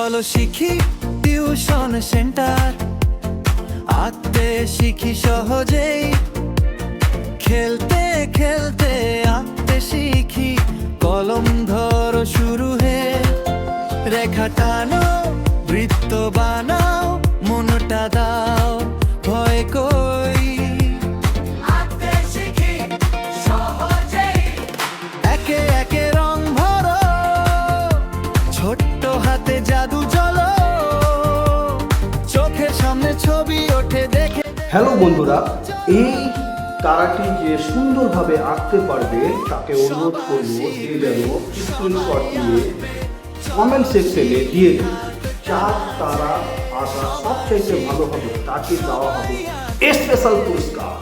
চলো শিখি tuition centre, আঁকতে শিখি সহজেই, খেলতে খেলতে আঁকতে শিখি, কলম ধরো শুরু হে, রেখা টানো বৃত্ত বানাও, মনটা দাও ভয় কই, আঁকতে শিখি সহজেই, একে একে রং ভরো, ছোট্ট হাতে জাদু চলো, চোখের সামনে ছবি ওঠে দেখে। হ্যালো বন্ধুরা, এই তারাটি যে সুন্দরভাবে আঁকতে পারবে তাকে অনুরোধ করবো যে যেন স্ক্রিনশট দিয়ে কমেন্ট সেকশনে দিয়ে দেবে। যার তারা আঁকা সবচাইতে ভালো হবে তাকে দেওয়া হবে স্পেশাল পুরস্কার।